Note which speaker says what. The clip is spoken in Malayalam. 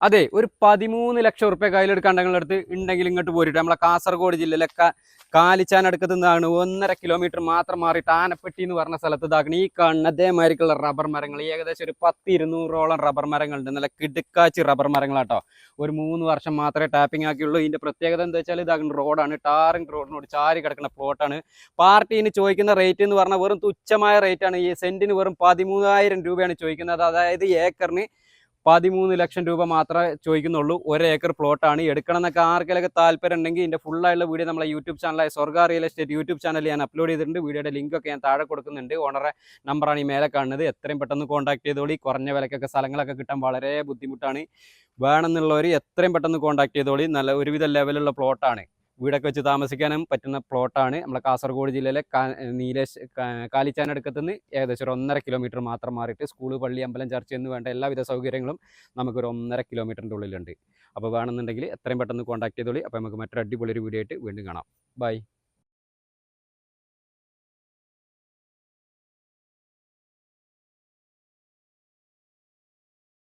Speaker 1: അതെ, ഒരു 13 ലക്ഷം ഉറുപ്പ്യ കയ്യിലെടുക്കാൻ നിങ്ങളുടെ അടുത്ത് ഉണ്ടെങ്കിൽ ഇങ്ങോട്ട് പോരിട്ട് നമ്മളെ കാസർഗോഡ് ജില്ലയിലെ കാലിച്ചാനടുക്കത്ത് നിന്നാണ് 1.5 കിലോമീറ്റർ മാത്രം മാറിയിട്ട് ആനപ്പെട്ടി എന്ന് പറഞ്ഞ സ്ഥലത്ത് ഇതാക്കണം. ഈ കാണുന്ന അതേമാതിരിക്കുള്ള റബ്ബർ മരങ്ങൾ ഏകദേശം ഒരു 10-200ഓളം റബ്ബർ മരങ്ങളുണ്ട്. നല്ല കിടുക്കാച്ചി റബ്ബർ മരങ്ങളാട്ടോ. ഒരു 3 വർഷം മാത്രമേ ടാപ്പിംഗ് ആക്കിയുള്ളൂ. ഇതിന്റെ പ്രത്യേകത എന്താ വെച്ചാൽ ഇതാകുന്ന റോഡാണ്, ടാറിംഗ് റോഡിനോട് ചാരി കിടക്കുന്ന പ്ലോട്ടാണ്. പാർട്ടിന് ചോദിക്കുന്ന റേറ്റ് എന്ന് പറഞ്ഞാൽ വെറും തുച്ഛമായ റേറ്റാണ്. ഈ സെന്റിന് വെറും 13,000 രൂപയാണ് ചോദിക്കുന്നത്. അതായത് ഏക്കറിന് 13 ലക്ഷം രൂപ മാത്രമേ ചോദിക്കുന്നുള്ളൂ. 1 ഏക്കർ പ്ലോട്ടാണ്. എടുക്കണം എന്നൊക്കെ ആർക്കെങ്കിലൊക്കെ താല്പര്യം ഉണ്ടെങ്കിൽ ഇതിന്റെ ഫുള്ളായുള്ള വീഡിയോ നമ്മളെ യൂട്യൂബ് ചാനലായ സ്വർഗ റിയൽ എസ്റ്റേറ്റ് യൂട്യൂബ് ചാനലിൽ ഞാൻ അപ്ലോഡ് ചെയ്തിട്ടുണ്ട്. വീഡിയോയുടെ ലിങ്ക് ഒക്കെ ഞാൻ താഴെ കൊടുക്കുന്നുണ്ട്. ഓണറെ നമ്പറാണ് ഈ മേലെ കാണുന്നത്. എത്രയും പെട്ടെന്ന് കോൺടാക്ട് ചെയ്തോളി. കുറഞ്ഞ വിലക്കൊക്കെ സ്ഥലങ്ങളൊക്കെ കിട്ടാൻ വളരെ ബുദ്ധിമുട്ടാണ്. വേണമെന്നുള്ളവർ എത്രയും പെട്ടെന്ന് കോൺടാക്ട് ചെയ്തോളി. നല്ല ഒരുവിധ ലെവലുള്ള പ്ലോട്ടാണ്. വീടൊക്കെ വെച്ച് താമസിക്കാനും പറ്റുന്ന പ്ലോട്ടാണ്. നമ്മളെ കാസർഗോഡ് ജില്ലയിലെ കാലിച്ചാനടുക്കത്ത് നിന്ന് ഏകദേശം ഒരു 1.5 കിലോമീറ്റർ മാത്രം മാറിയിട്ട് സ്കൂള്, പള്ളി, അമ്പലം, ചർച്ച എന്ന് വേണ്ട എല്ലാവിധ സൗകര്യങ്ങളും നമുക്കൊരു 1.5 കിലോമീറ്ററിൻ്റെ ഉള്ളിലുണ്ട്. അപ്പോൾ വേണമെന്നുണ്ടെങ്കിൽ എത്രയും പെട്ടെന്ന് കോൺടാക്ട് ചെയ്തോളി. അപ്പോൾ നമുക്ക് മറ്റൊരു അടിപൊളി ഒരു വീഡിയോ ആയിട്ട് വീണ്ടും കാണാം. ബൈ.